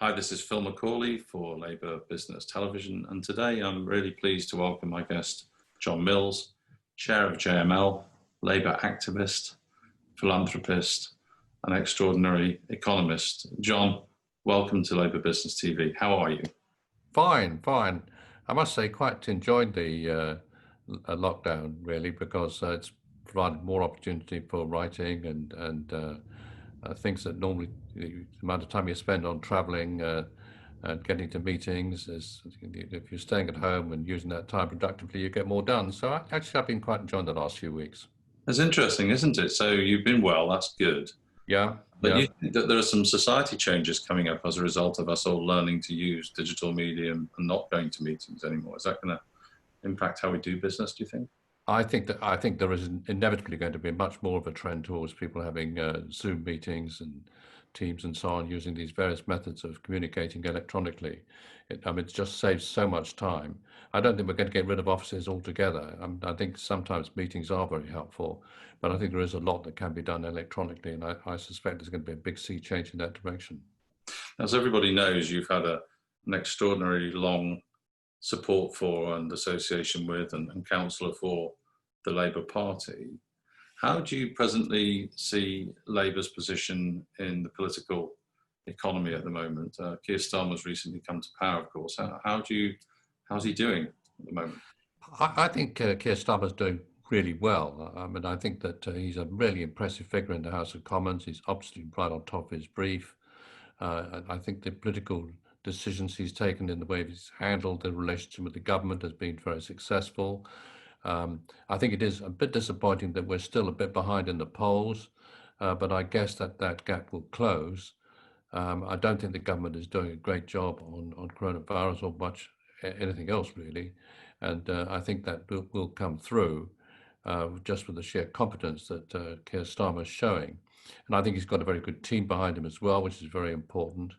Hi, this is Phil McCauley for Labour Business Television, and today I'm really pleased to welcome my guest, John Mills, Chair of JML, Labour activist, philanthropist, and extraordinary economist. John, welcome to Labour Business TV. How are you? Fine, fine. I must say, quite enjoyed the lockdown really, because it's provided more opportunity for writing and things that normally the amount of time you spend on traveling and getting to meetings is, if you're staying at home and using that time productively, you get more done. So I've been quite enjoying the last few weeks. That's interesting, isn't it? So you've been well, that's good. Yeah, But yeah. you think that there are some society changes coming up as a result of us all learning to use digital media and not going to meetings anymore. Is that going to impact how we do business, do you think? I think there is inevitably going to be much more of a trend towards people having Zoom meetings and Teams and so on, using these various methods of communicating electronically. It just saves so much time. I don't think we're going to get rid of offices altogether. I think sometimes meetings are very helpful, but I think there is a lot that can be done electronically, and I suspect there's going to be a big sea change in that direction. As everybody knows, you've had an extraordinarily long support for and association with and councillor for the Labour Party. How do you presently see Labour's position in the political economy at the moment? Keir Starmer's recently come to power, of course. How's he doing at the moment? I think Keir Starmer's doing really well. I mean, I think that he's a really impressive figure in the House of Commons. He's absolutely right on top of his brief. I think the political decisions he's taken in the way he's handled the relationship with the government has been very successful. I think it is a bit disappointing that we're still a bit behind in the polls, but I guess that gap will close. I don't think the government is doing a great job on coronavirus or much anything else really, and I think that will come through just with the sheer competence that Keir Starmer is showing. And I think he's got a very good team behind him as well, which is very important.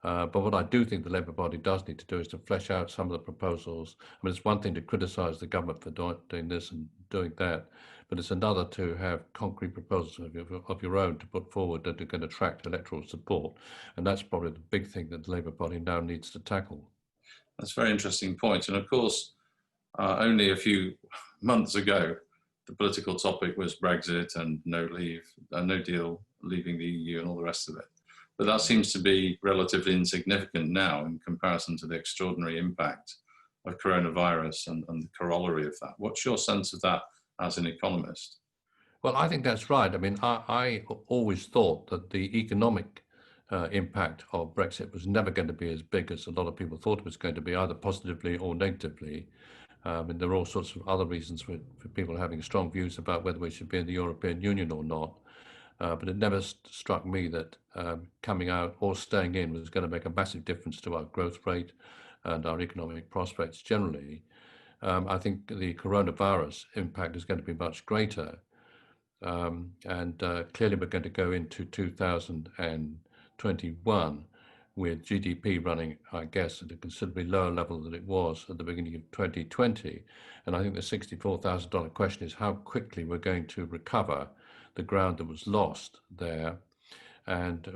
But what I do think the Labour Party does need to do is to flesh out some of the proposals. I mean, it's one thing to criticise the government for doing this and doing that, but it's another to have concrete proposals of your own to put forward that are going to attract electoral support. And that's probably the big thing that the Labour Party now needs to tackle. That's a very interesting point. And of course, only a few months ago, the political topic was Brexit and no deal, leaving the EU and all the rest of it. But that seems to be relatively insignificant now in comparison to the extraordinary impact of coronavirus and the corollary of that. What's your sense of that as an economist? Well, I think that's right. I mean, I always thought that the economic impact of Brexit was never going to be as big as a lot of people thought it was going to be, either positively or negatively. And there are all sorts of other reasons for people having strong views about whether we should be in the European Union or not. But it never struck me that coming out or staying in was going to make a massive difference to our growth rate and our economic prospects generally. I think the coronavirus impact is going to be much greater. And clearly we're going to go into 2021 with GDP running, I guess, at a considerably lower level than it was at the beginning of 2020. And I think the $64,000 question is how quickly we're going to recover the ground that was lost there, and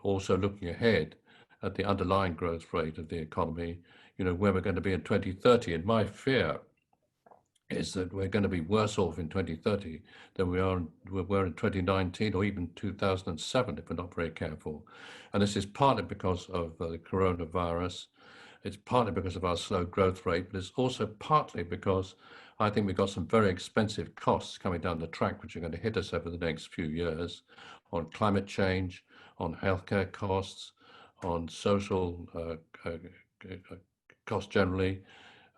also looking ahead at the underlying growth rate of the economy, where we're going to be in 2030. And my fear is that we're going to be worse off in 2030 than we were in 2019 or even 2007 if we're not very careful. And this is partly because of the coronavirus. It's partly because of our slow growth rate, but it's also partly because I think we've got some very expensive costs coming down the track, which are going to hit us over the next few years on climate change, on healthcare costs, on social costs generally,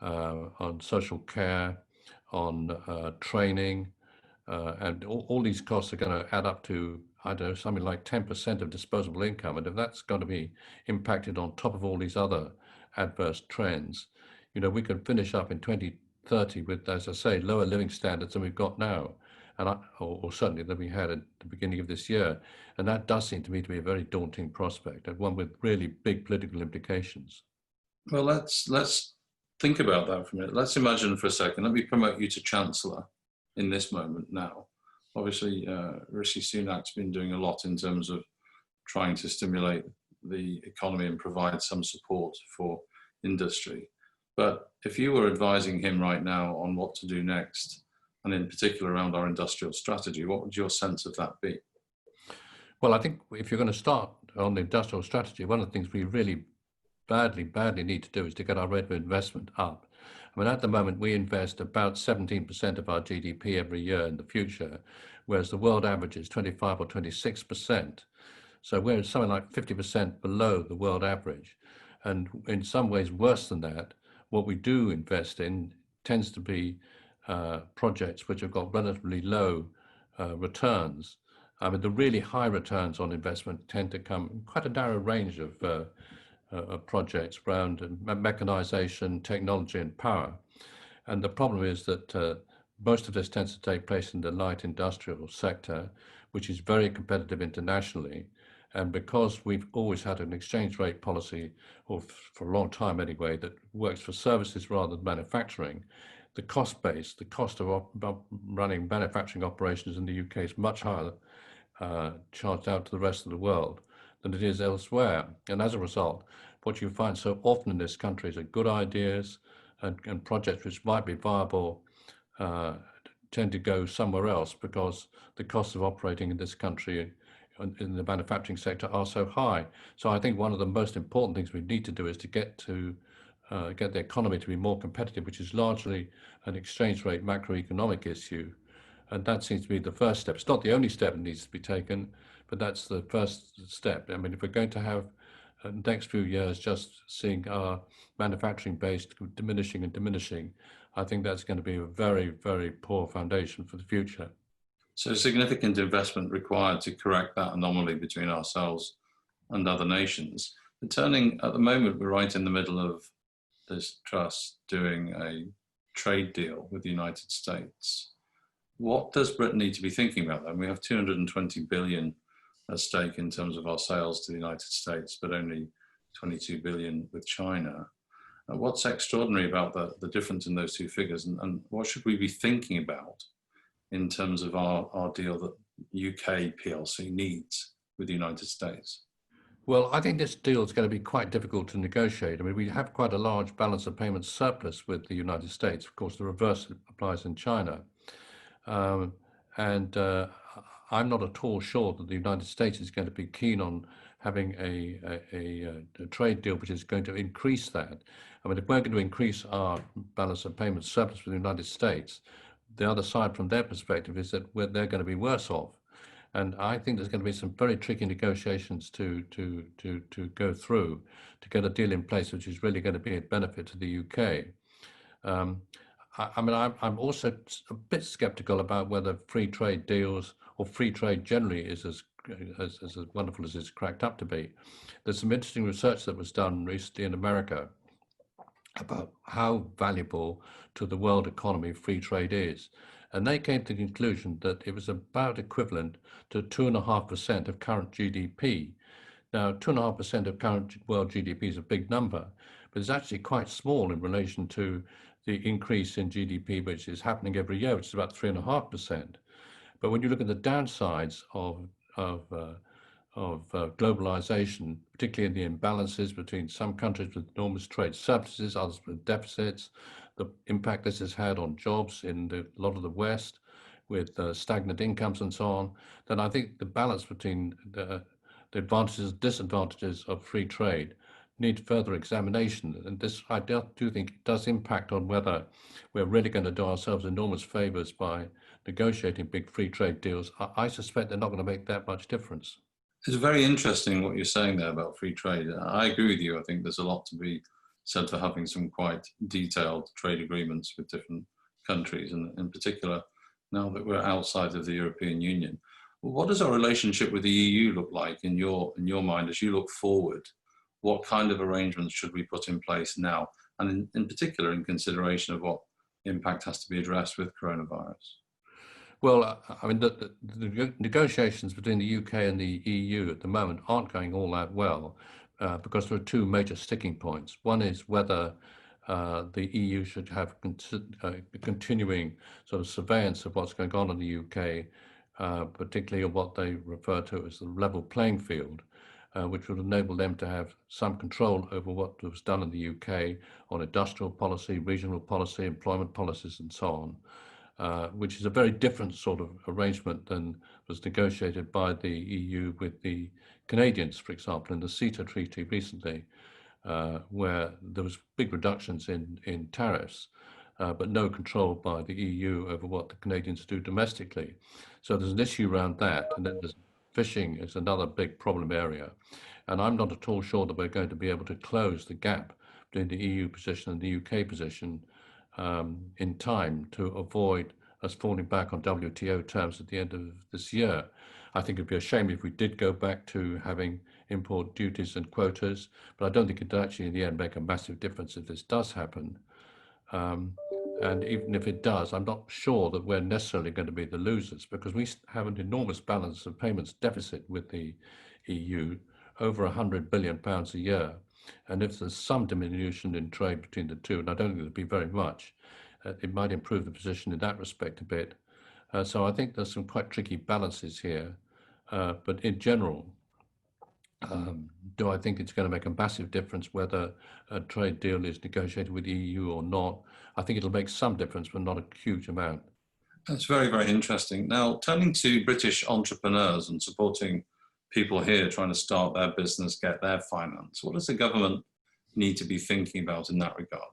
on social care, on training, and all these costs are going to add up to, I don't know, something like 10% of disposable income. And if that's going to be impacted on top of all these other adverse trends, we can finish up in 2030 with, as I say, lower living standards than we've got now, and or certainly than we had at the beginning of this year. And that does seem to me to be a very daunting prospect, and one with really big political implications. Well, let's think about that for a minute. Let's imagine for a second. Let me promote you to Chancellor in this moment now. Obviously, Rishi Sunak's been doing a lot in terms of trying to stimulate the economy and provide some support for industry. But if you were advising him right now on what to do next, and in particular around our industrial strategy, what would your sense of that be? Well, I think if you're going to start on the industrial strategy, one of the things we really badly need to do is to get our rate of investment up. I mean, at the moment, we invest about 17% of our GDP every year in the future, whereas the world average is 25 or 26%. So we're something like 50% below the world average. And in some ways worse than that, what we do invest in tends to be projects which have got relatively low returns. I mean, the really high returns on investment tend to come in quite a narrow range of projects around mechanization, technology, and power. And the problem is that most of this tends to take place in the light industrial sector, which is very competitive internationally. And because we've always had an exchange rate policy, or for a long time anyway, that works for services rather than manufacturing, the cost base, the cost of running manufacturing operations in the UK is much higher charged out to the rest of the world than it is elsewhere. And as a result, what you find so often in this country is that good ideas and projects which might be viable tend to go somewhere else because the costs of operating in this country in the manufacturing sector are so high. So I think one of the most important things we need to do is to get the economy to be more competitive, which is largely an exchange rate macroeconomic issue. And that seems to be the first step. It's not the only step that needs to be taken, but that's the first step. I mean, if we're going to have the next few years just seeing our manufacturing base diminishing, I think that's going to be a very, very poor foundation for the future. So significant investment required to correct that anomaly between ourselves and other nations. At the moment, we're right in the middle of this trust doing a trade deal with the United States. What does Britain need to be thinking about then? We have 220 billion at stake in terms of our sales to the United States, but only 22 billion with China. What's extraordinary about the difference in those two figures, and what should we be thinking about in terms of our deal that UK PLC needs with the United States? Well, I think this deal is going to be quite difficult to negotiate. I mean, we have quite a large balance of payments surplus with the United States. Of course, the reverse applies in China. And I'm not at all sure that the United States is going to be keen on having a trade deal which is going to increase that. I mean, if we're going to increase our balance of payments surplus with the United States, the other side from their perspective is that they're going to be worse off. And I think there's going to be some very tricky negotiations to go through to get a deal in place which is really going to be a benefit to the UK. I mean, I'm also a bit skeptical about whether free trade deals or free trade generally is as wonderful as it's cracked up to be. There's some interesting research that was done recently in America about how valuable to the world economy free trade is. And they came to the conclusion that it was about equivalent to 2.5% of current GDP. Now, 2.5% of current world GDP is a big number, but it's actually quite small in relation to the increase in GDP, which is happening every year, which is about 3.5%. But when you look at the downsides of globalization, particularly in the imbalances between some countries with enormous trade surpluses, others with deficits, the impact this has had on jobs in a lot of the West with stagnant incomes and so on, then I think the balance between the advantages and disadvantages of free trade need further examination. And this, I do think, it does impact on whether we're really going to do ourselves enormous favors by negotiating big free trade deals. I suspect they're not going to make that much difference. It's very interesting what you're saying there about free trade. I agree with you. I think there's a lot to be said for having some quite detailed trade agreements with different countries, and in particular, now that we're outside of the European Union. What does our relationship with the EU look like in your mind as you look forward? What kind of arrangements should we put in place now? And in particular, in consideration of what impact has to be addressed with coronavirus? Well, I mean, the negotiations between the UK and the EU at the moment aren't going all that well because there are two major sticking points. One is whether the EU should have continuing sort of surveillance of what's going on in the UK, particularly of what they refer to as the level playing field. which would enable them to have some control over what was done in the UK on industrial policy, regional policy, employment policies, and so on, which is a very different sort of arrangement than was negotiated by the EU with the Canadians, for example, in the CETA treaty recently, where there was big reductions in tariffs, but no control by the EU over what the Canadians do domestically. So there's an issue around that, and then there's fishing is another big problem area. And I'm not at all sure that we're going to be able to close the gap between the EU position and the UK position in time to avoid us falling back on WTO terms at the end of this year. I think it'd be a shame if we did go back to having import duties and quotas, but I don't think it'd actually in the end make a massive difference if this does happen. And even if it does, I'm not sure that we're necessarily going to be the losers, because we have an enormous balance of payments deficit with the EU, over £100 billion a year. And if there's some diminution in trade between the two, and I don't think there'll be very much, it might improve the position in that respect a bit. So I think there's some quite tricky balances here. But in general, do I think it's going to make a massive difference whether a trade deal is negotiated with the EU or not? I think it'll make some difference, but not a huge amount. That's very, very interesting. Now, turning to British entrepreneurs and supporting people here trying to start their business, get their finance, what does the government need to be thinking about in that regard?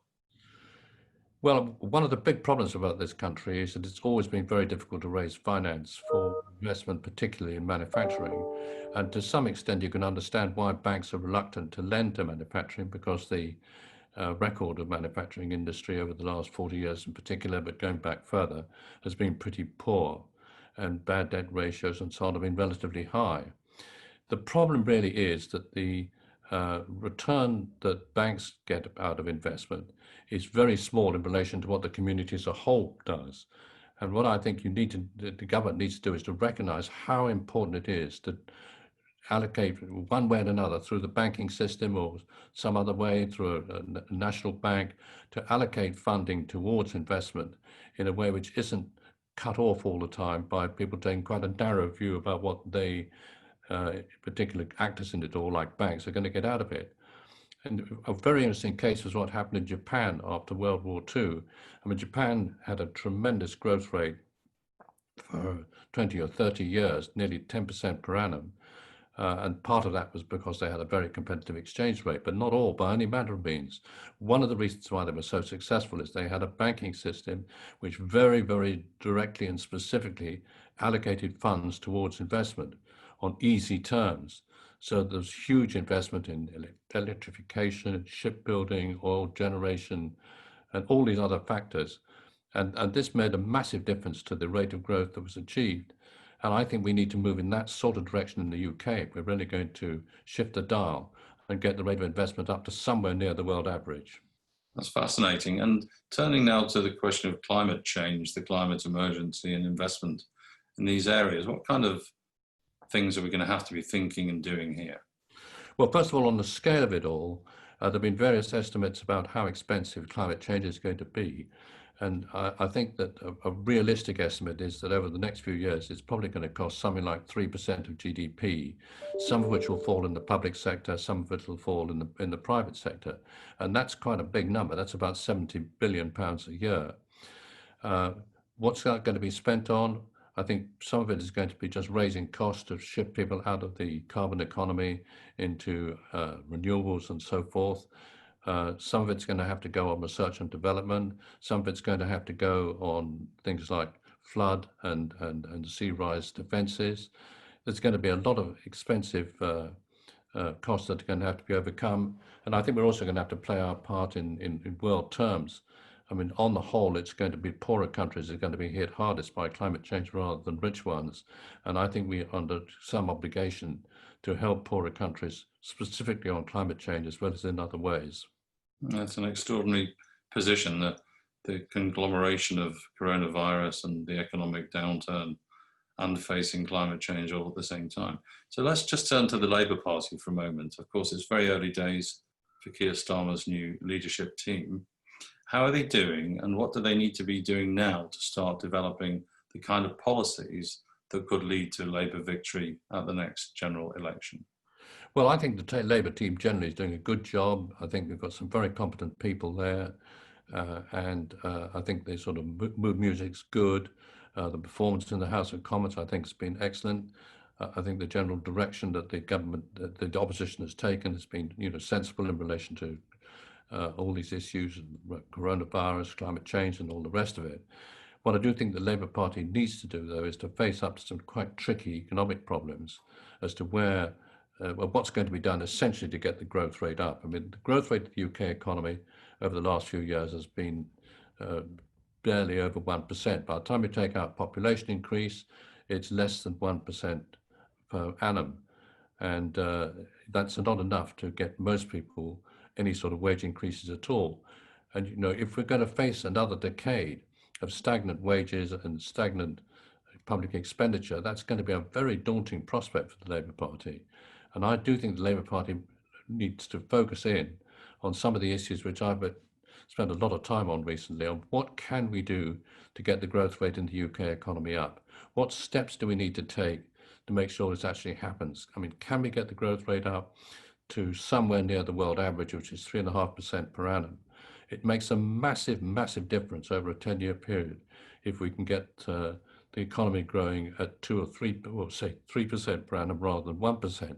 Well, one of the big problems about this country is that it's always been very difficult to raise finance for investment, particularly in manufacturing. And to some extent, you can understand why banks are reluctant to lend to manufacturing, because the record of manufacturing industry over the last 40 years in particular, but going back further, has been pretty poor, and bad debt ratios and so on have been relatively high. The problem really is that the return that banks get out of investment is very small in relation to what the community as a whole does. And what I think the government needs to do is to recognize how important it is to allocate one way or another through the banking system or some other way through a national bank to allocate funding towards investment in a way which isn't cut off all the time by people taking quite a narrow view about what they particular actors in it all, like banks, are going to get out of it. And a very interesting case was what happened in Japan after World War II. I mean, Japan had a tremendous growth rate for 20 or 30 years, nearly 10% per annum. And part of that was because they had a very competitive exchange rate, but not all by any manner of means. One of the reasons why they were so successful is they had a banking system which very, very directly and specifically allocated funds towards investment on easy terms. So there's huge investment in electrification, shipbuilding, oil generation, and all these other factors. And this made a massive difference to the rate of growth that was achieved. And I think we need to move in that sort of direction in the UK. We're really going to shift the dial and get the rate of investment up to somewhere near the world average. That's fascinating. And turning now to the question of climate change, the climate emergency and investment in these areas, what kind of things are we going to have to be thinking and doing here? Well, first of all, on the scale of it all, there have been various estimates about how expensive climate change is going to be. And I think that a realistic estimate is that over the next few years, it's probably going to cost something like 3% of GDP, some of which will fall in the public sector, some of it will fall in the private sector. And that's quite a big number. That's about £70 billion a year. What's that going to be spent on? I think some of it is going to be just raising costs to shift people out of the carbon economy into renewables and so forth. Some of it's going to have to go on research and development. Some of it's going to have to go on things like flood and sea rise defenses. There's going to be a lot of expensive costs that are going to have to be overcome. And I think we're also going to have to play our part in world terms. I mean, on the whole, it's going to be poorer countries that are going to be hit hardest by climate change rather than rich ones. And I think we're under some obligation to help poorer countries, specifically on climate change as well as in other ways. That's an extraordinary position, the conglomeration of coronavirus and the economic downturn and facing climate change all at the same time. So let's just turn to the Labour Party for a moment. Of course, it's very early days for Keir Starmer's new leadership team. How are they doing, and what do they need to be doing now to start developing the kind of policies that could lead to Labour victory at the next general election? Well, I think the Labour team generally is doing a good job. I think we've got some very competent people there, and I think the sort of mood music's good. The performance in the House of Commons, I think, has been excellent. I think the general direction that the government, the opposition has taken has been, sensible in relation to all these issues, coronavirus, climate change, and all the rest of it. What I do think the Labour Party needs to do, though, is to face up to some quite tricky economic problems as to where, what's going to be done essentially to get the growth rate up. I mean, the growth rate of the UK economy over the last few years has been barely over 1%. By the time you take out population increase, it's less than 1% per annum. And that's not enough to get most people any sort of wage increases at all. And, if we're going to face another decade of stagnant wages and stagnant public expenditure, that's going to be a very daunting prospect for the Labour Party. And I do think the Labour Party needs to focus in on some of the issues which I've spent a lot of time on recently, on what can we do to get the growth rate in the UK economy up? What steps do we need to take to make sure this actually happens? I mean, can we get the growth rate up to somewhere near the world average, which is 3.5% per annum? It makes a massive, massive difference over a 10-year period if we can get the economy growing at 2 or 3, or say 3% per annum rather than 1%.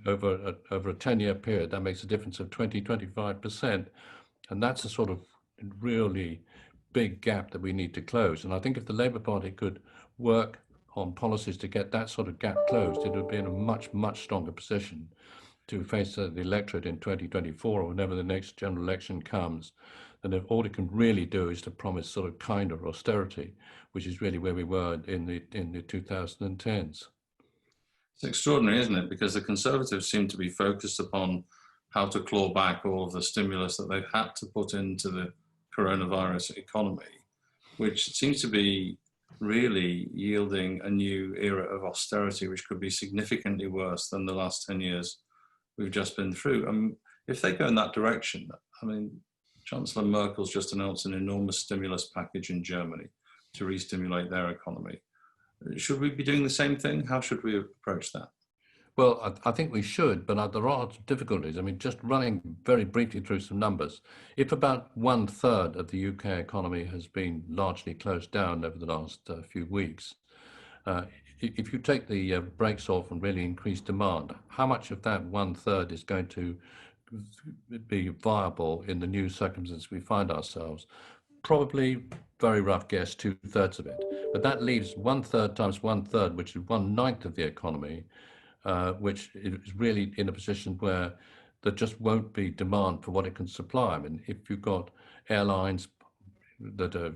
Over a 10-year period, that makes a difference of 20-25%. And that's a sort of really big gap that we need to close. And I think if the Labour Party could work on policies to get that sort of gap closed, it would be in a much, much stronger position to face the electorate in 2024 or whenever the next general election comes, then if all it can really do is to promise sort of kinder austerity, which is really where we were in the 2010s. It's extraordinary, isn't it? Because the Conservatives seem to be focused upon how to claw back all of the stimulus that they've had to put into the coronavirus economy, which seems to be really yielding a new era of austerity, which could be significantly worse than the last 10 years we've just been through. If they go in that direction, I mean, Chancellor Merkel's just announced an enormous stimulus package in Germany to re-stimulate their economy. Should we be doing the same thing? How should we approach that? Well, I think we should, but there are difficulties. I mean, just running very briefly through some numbers, if about 1/3 of the UK economy has been largely closed down over the last few weeks, if you take the brakes off and really increase demand, how much of that 1/3 is going to be viable in the new circumstances we find ourselves? Probably, very rough guess, 2/3 of it. But that leaves 1/3 times 1/3, which is 1/9 of the economy, which is really in a position where there just won't be demand for what it can supply. I mean, if you've got airlines that are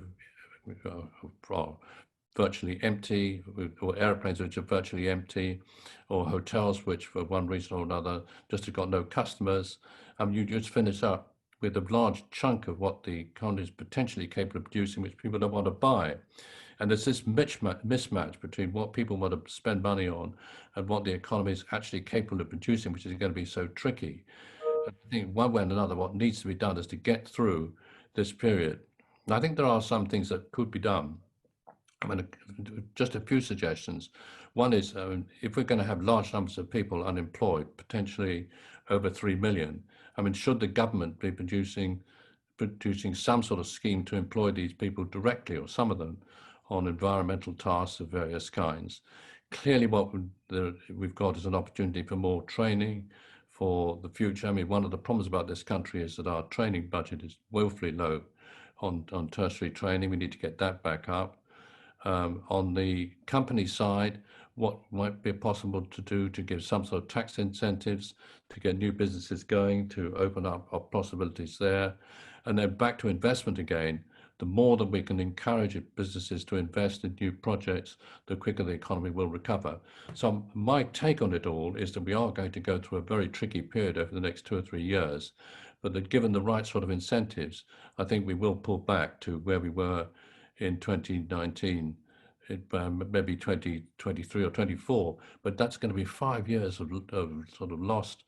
virtually empty, or airplanes which are virtually empty, or hotels which for one reason or another just have got no customers, you just finish up with a large chunk of what the economy is potentially capable of producing, which people don't want to buy. And there's this mismatch between what people want to spend money on and what the economy is actually capable of producing, which is going to be so tricky. I think one way and another, what needs to be done is to get through this period. And I think there are some things that could be done. I mean, just a few suggestions. One is, if we're going to have large numbers of people unemployed, potentially over 3 million, I mean, should the government be producing some sort of scheme to employ these people directly, or some of them, on environmental tasks of various kinds? Clearly, what we've got is an opportunity for more training for the future. I mean, one of the problems about this country is that our training budget is woefully low on tertiary training. We need to get that back up. On the company side, what might be possible to do to give some sort of tax incentives to get new businesses going, to open up possibilities there. And then back to investment again. The more that we can encourage businesses to invest in new projects, the quicker the economy will recover. So my take on it all is that we are going to go through a very tricky period over the next 2 or 3 years, but that given the right sort of incentives, I think we will pull back to where we were in 2019, maybe 2023 or 24, but that's going to be 5 years of sort of lost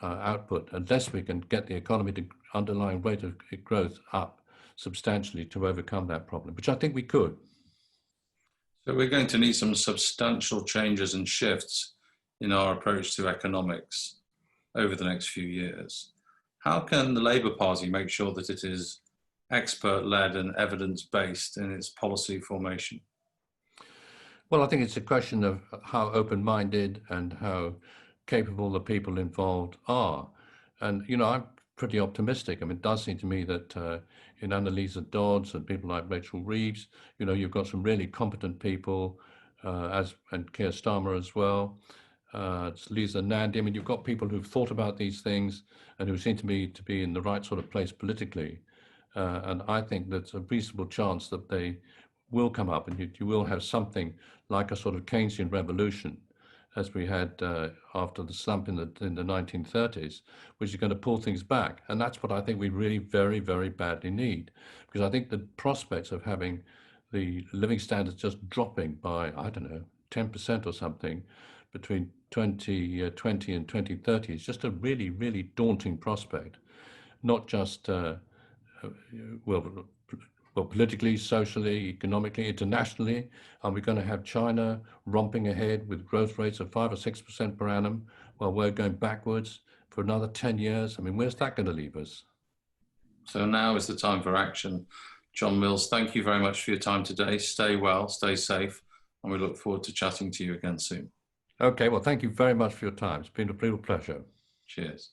output unless we can get the economy to underlying rate of growth up substantially to overcome that problem, which I think we could. So we're going to need some substantial changes and shifts in our approach to economics over the next few years. How can the Labour Party make sure that it is expert-led and evidence-based in its policy formation? Well, I think it's a question of how open-minded and how capable the people involved are. And, you know, I'm pretty optimistic. I mean, it does seem to me that in Annalisa Dodds and people like Rachel Reeves, you know, you've got some really competent people, and Keir Starmer as well, Lisa Nandy. I mean, you've got people who've thought about these things and who seem to me to be in the right sort of place politically. And I think there's a reasonable chance that they will come up, and you will have something like a sort of Keynesian revolution, as we had after the slump in the 1930s, which is going to pull things back. And that's what I think we really very, very badly need, because I think the prospects of having the living standards just dropping by, I don't know, 10% or something between 2020 and 2030 is just a really, really daunting prospect. Not just well, politically, socially, economically, internationally. Are we going to have China romping ahead with growth rates of 5 or 6% per annum while we're going backwards for another 10 years? I mean, where's that going to leave us? So now is the time for action. John Mills, thank you very much for your time today. Stay well, stay safe, and we look forward to chatting to you again soon. Okay, well, thank you very much for your time. It's been a real pleasure. Cheers.